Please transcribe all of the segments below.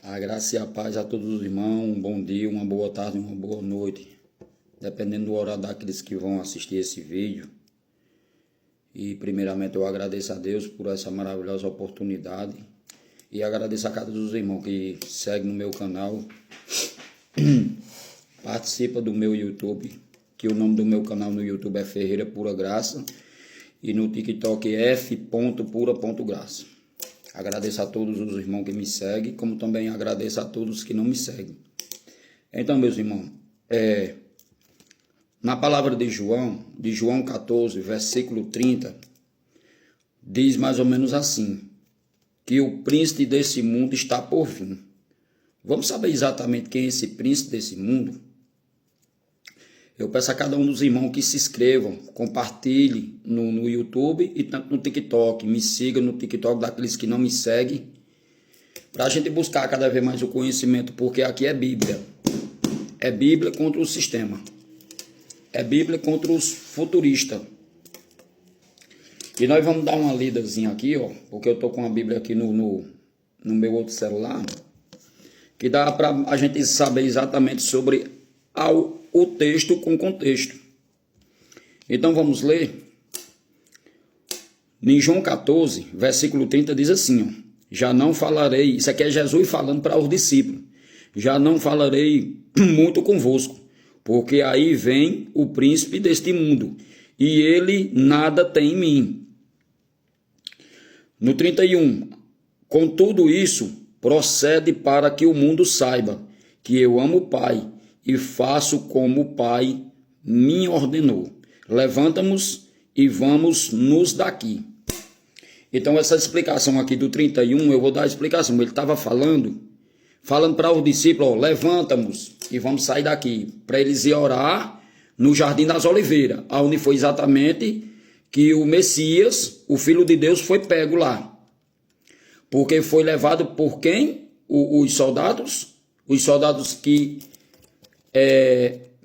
A graça e a paz a todos os irmãos, um bom dia, uma boa tarde, uma boa noite, dependendo do horário daqueles que vão assistir esse vídeo. E primeiramente eu agradeço a Deus por essa maravilhosa oportunidade e agradeço a cada um dos irmãos que segue no meu canal, participa do meu YouTube, que o nome do meu canal no YouTube é Ferreira Pura Graça e no TikTok é f.pura.graça. Agradeço a todos os irmãos que me seguem, como também agradeço a todos que não me seguem. Então, meus irmãos, na palavra de João 14, versículo 30, diz mais ou menos assim, que o príncipe desse mundo está por vir. Vamos saber exatamente quem é esse príncipe desse mundo? Eu peço a cada um dos irmãos que se inscrevam, compartilhem no YouTube e tanto no TikTok. Me sigam no TikTok daqueles que não me seguem, para a gente buscar cada vez mais o conhecimento, porque aqui é Bíblia. É Bíblia contra o sistema. É Bíblia contra os futuristas. E nós vamos dar uma lidazinha aqui, ó, porque eu estou com a Bíblia aqui no meu outro celular, que dá para a gente saber exatamente sobre o texto com contexto. Então vamos ler. Em João 14, versículo 30 diz assim, ó, já não falarei, isso aqui é Jesus falando para os discípulos, já não falarei muito convosco, porque aí vem o príncipe deste mundo, e ele nada tem em mim. No 31, com tudo isso, procede para que o mundo saiba que eu amo o Pai, e faço como o Pai me ordenou. Levantamos e vamos nos daqui. Então essa explicação aqui do 31, eu vou dar a explicação. Ele estava falando para os discípulos, ó, levantamos e vamos sair daqui, para eles ir orar no Jardim das Oliveiras, onde foi exatamente que o Messias, o Filho de Deus, foi pego lá. Porque foi levado por quem? Os soldados que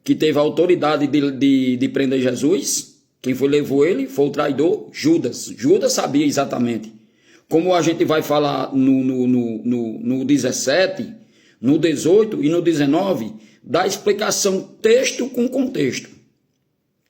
teve a autoridade de prender Jesus. Quem levou ele foi o traidor Judas. Judas sabia exatamente. Como a gente vai falar no 17, no 18 e no 19, dá explicação texto com contexto.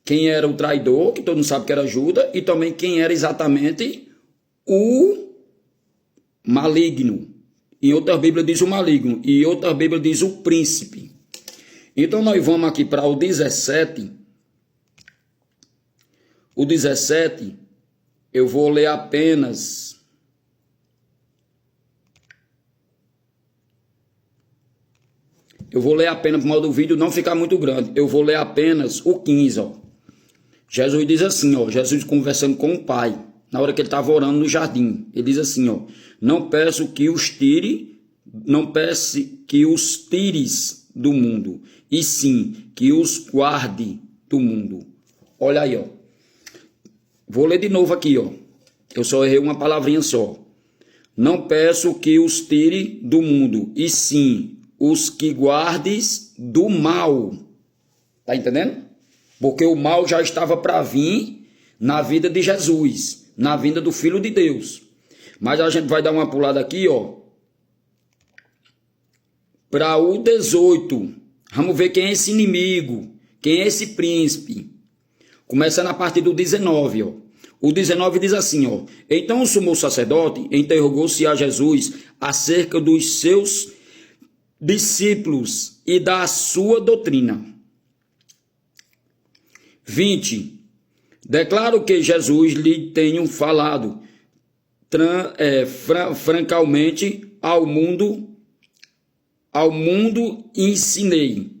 Quem era o traidor, que todo mundo sabe que era Judas, e também quem era exatamente o maligno. Em outra Bíblia diz o maligno, e em outra Bíblia diz o príncipe. Então nós vamos aqui para o 17. O 17, eu vou ler apenas. Eu vou ler apenas, por modo do vídeo não ficar muito grande. Eu vou ler apenas o 15, ó. Jesus diz assim, ó, Jesus conversando com o Pai, na hora que ele estava orando no jardim. Ele diz assim, ó, não peço que os tires do mundo, e sim que os guarde do mundo. Olha aí, ó. Vou ler de novo aqui, ó. Eu só errei uma palavrinha só. Não peço que os tire do mundo, e sim os que guardes do mal. Tá entendendo? Porque o mal já estava para vir na vida de Jesus, na vinda do Filho de Deus. Mas a gente vai dar uma pulada aqui, ó, para o 18. Vamos ver quem é esse inimigo, quem é esse príncipe. Começando a partir do 19, ó. O 19 diz assim, ó. Então o sumo sacerdote interrogou-se a Jesus acerca dos seus discípulos e da sua doutrina. 20. Declaro que Jesus lhe tenho falado francamente ao mundo ensinei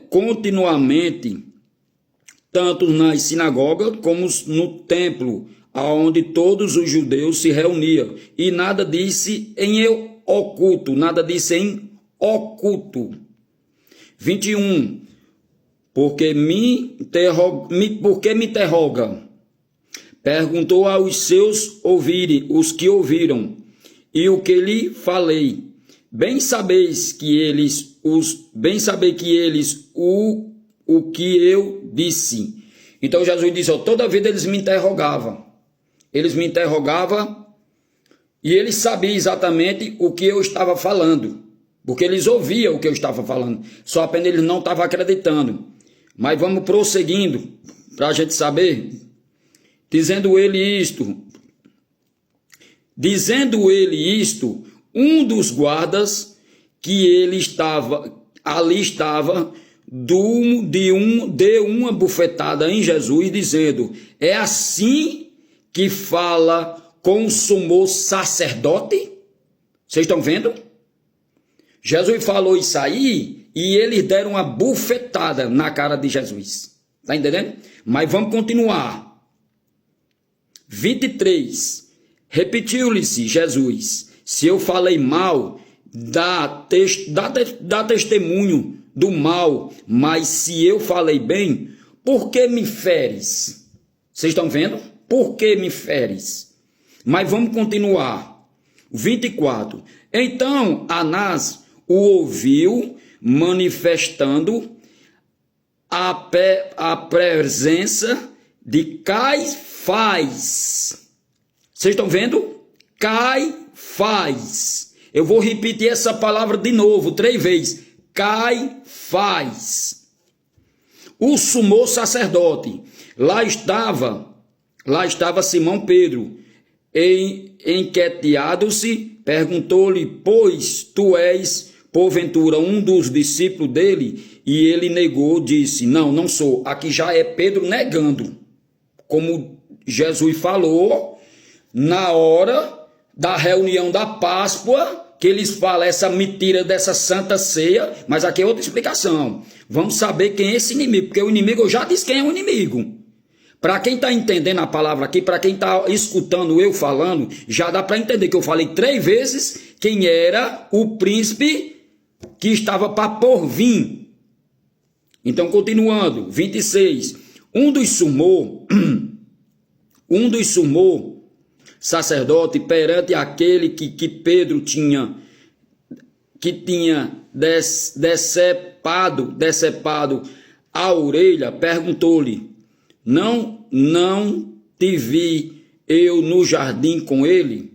continuamente, tanto nas sinagogas como no templo, aonde todos os judeus se reuniam, e nada disse em oculto, 21. Porque me interroga? Perguntou aos seus os que ouviram, e o que lhe falei. Bem sabeis que eles o que eu disse. Então Jesus disse, ó, toda vida eles me interrogavam. Eles me interrogavam E eles sabiam exatamente o que eu estava falando, porque eles ouviam o que eu estava falando, só apenas eles não estavam acreditando. Mas vamos prosseguindo, para a gente saber. Dizendo ele isto, um dos guardas que ele ali estava, deu uma bufetada em Jesus, dizendo: é assim que fala com o sumo sacerdote? Vocês estão vendo? Jesus falou isso aí e eles deram uma bufetada na cara de Jesus. Está entendendo? Mas vamos continuar. 23. Repetiu-lhe-se Jesus: se eu falei mal, dá testemunho do mal, mas se eu falei bem, por que me feres? Vocês estão vendo? Por que me feres? Mas vamos continuar. 24. Então Anás o ouviu, manifestando a presença de Caifás. Vocês estão vendo? Caifás. Eu vou repetir essa palavra de novo, 3 vezes. Caifás. O sumo sacerdote. Lá estava Simão Pedro. Enqueteado-se, perguntou-lhe: pois tu és porventura um dos discípulos dele? E ele negou, disse: não sou. Aqui já é Pedro negando, como Jesus falou na hora da reunião da Páscoa, que eles falam essa mentira dessa santa ceia. Mas aqui é outra explicação. Vamos saber quem é esse inimigo, porque o inimigo, eu já disse quem é o inimigo. Para quem está entendendo a palavra aqui, para quem está escutando eu falando, já dá para entender que eu falei 3 vezes quem era o príncipe que estava para por vir. Então, continuando, 26. Um dos sumou sacerdote perante aquele que Pedro tinha decepado a orelha, perguntou-lhe: não te vi eu no jardim com ele?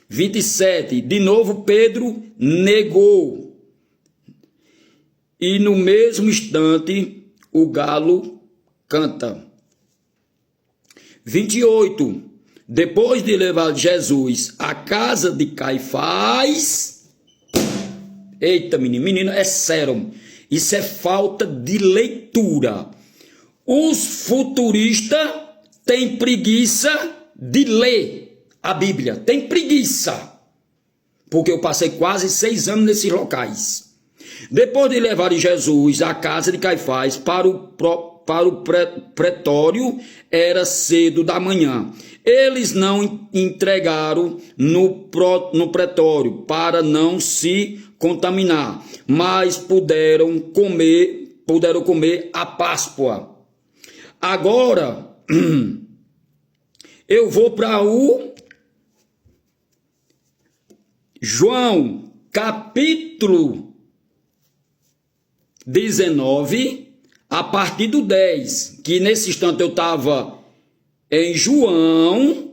27. De novo Pedro negou. E no mesmo instante o galo canta. 28. Depois de levar Jesus à casa de Caifás. Eita, menino, é sério. Isso é falta de leitura. Os futuristas têm preguiça de ler a Bíblia. Tem preguiça. Porque eu passei quase 6 anos nesses locais. Depois de levar Jesus à casa de Caifás para o pretório, era cedo da manhã. Eles não entregaram no pretório para não se contaminar, mas puderam comer a Páscoa. Agora, eu vou para o João, capítulo 19, a partir do 10, que nesse instante eu estava em João,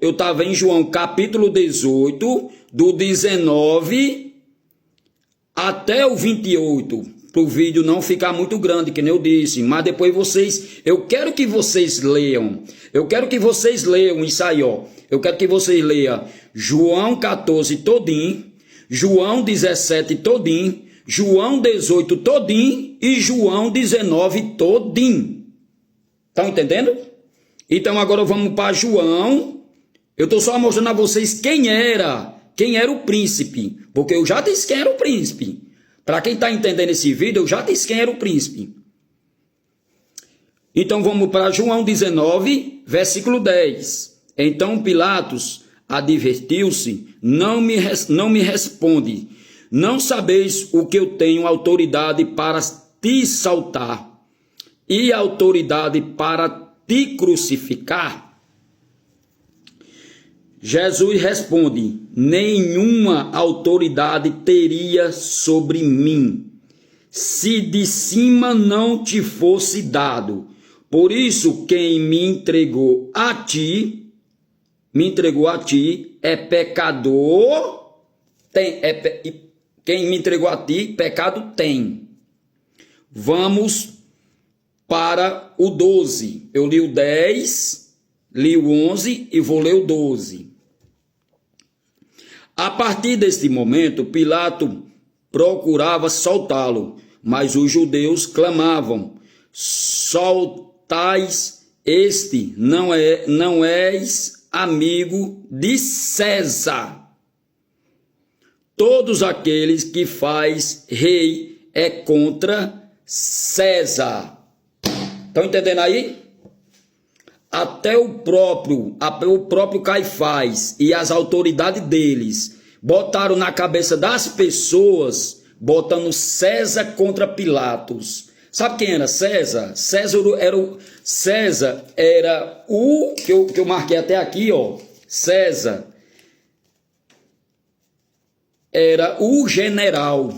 capítulo 18, do 19 até o 28, para o vídeo não ficar muito grande, que nem eu disse, mas depois eu quero que vocês leiam isso aí, ó. Eu quero que vocês leiam João 14 todinho, João 17 todinho, João 18 todinho e João 19 todinho. Estão entendendo? Então agora vamos para João. Eu estou só mostrando a vocês quem era o príncipe, porque eu já disse quem era o príncipe. Para quem está entendendo esse vídeo, eu já disse quem era o príncipe. Então vamos para João 19, versículo 10. Então Pilatos advertiu-se: não me responde. Não sabeis o que eu tenho autoridade para te saltar e autoridade para te crucificar? Jesus responde: nenhuma autoridade teria sobre mim, se de cima não te fosse dado. Por isso, quem me entregou a ti é pecador, quem me entregou a ti, pecado tem. Vamos para o 12. Eu li o 10, li o 11 e vou ler o 12. A partir deste momento, Pilato procurava soltá-lo, mas os judeus clamavam: soltais este, não és amigo de César. Todos aqueles que faz rei é contra César. Estão entendendo aí? Até o próprio Caifás e as autoridades deles botaram na cabeça das pessoas, botando César contra Pilatos. Sabe quem era César? César era o que eu marquei até aqui, ó. César era o general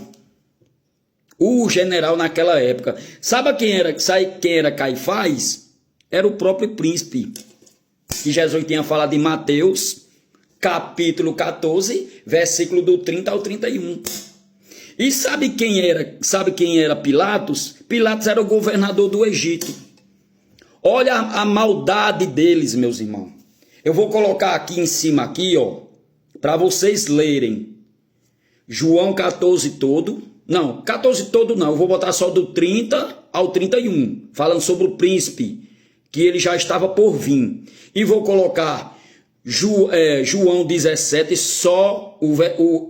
naquela época. Sabe quem era Caifás? Era o próprio príncipe, que Jesus tinha falado em Mateus, capítulo 14, versículo do 30 ao 31. E sabe quem era Pilatos? Pilatos era o governador do Egito. Olha a maldade deles, meus irmãos. Eu vou colocar aqui em cima, aqui, ó, para vocês lerem. João 14 todo. Não, 14 todo não. Eu vou botar só do 30 ao 31, falando sobre o príncipe, que ele já estava por vir. E vou colocar João 17, só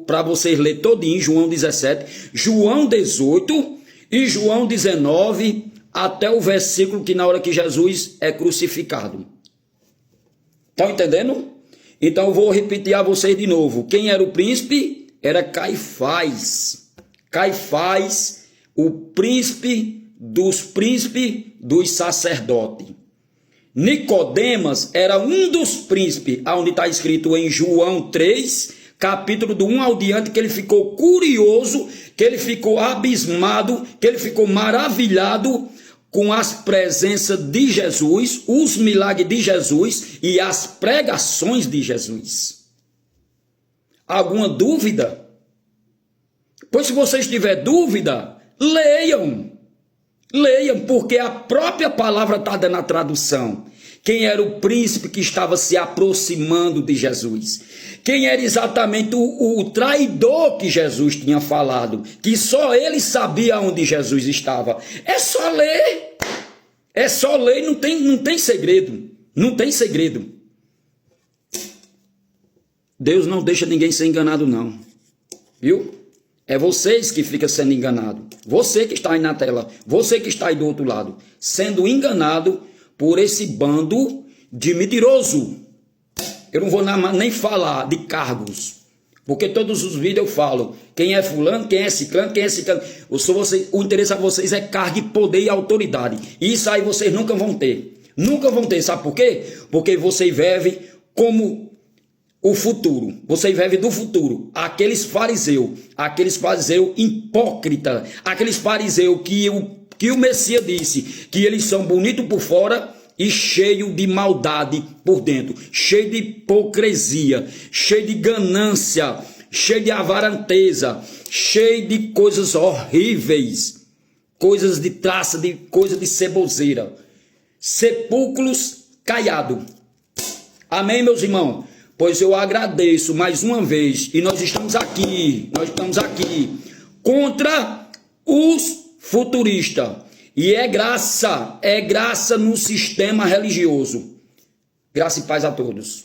para vocês lerem todinho, João 17, João 18 e João 19, até o versículo que na hora que Jesus é crucificado. Estão entendendo? Então eu vou repetir a vocês de novo. Quem era o príncipe? Era Caifás. Caifás, o príncipe dos sacerdotes. Nicodemas era um dos príncipes, onde está escrito em João 3, capítulo do 1 ao diante, que ele ficou curioso, que ele ficou abismado, que ele ficou maravilhado com as presenças de Jesus, os milagres de Jesus e as pregações de Jesus. Alguma dúvida? Pois se vocês tiverem dúvida, leiam, porque a própria palavra está dando a tradução. Quem era o príncipe que estava se aproximando de Jesus? Quem era exatamente o traidor que Jesus tinha falado? Que só ele sabia onde Jesus estava. É só ler. É só ler, não tem segredo. Não tem segredo. Deus não deixa ninguém ser enganado, não. Viu? É vocês que ficam sendo enganados. Você que está aí na tela. Você que está aí do outro lado. Sendo enganado por esse bando de mentiroso. Eu não vou nem falar de cargos. Porque todos os vídeos eu falo. Quem é fulano, quem é ciclano, quem é ciclano. O interesse a vocês é cargo, poder e autoridade. E isso aí vocês nunca vão ter. Nunca vão ter. Sabe por quê? Porque vocês vivem como o futuro. Vocês vivem do futuro. Aqueles fariseus hipócritas, aqueles fariseus que o Messias disse que eles são bonitos por fora e cheio de maldade por dentro, cheio de hipocrisia, cheio de ganância, cheio de avaranteza, cheio de coisas horríveis, coisas de traça, de coisa de ceboseira, sepulcros caiados. Amém, meus irmãos? Pois eu agradeço mais uma vez, e nós estamos aqui contra os futuristas. E é graça no sistema religioso. Graça e paz a todos.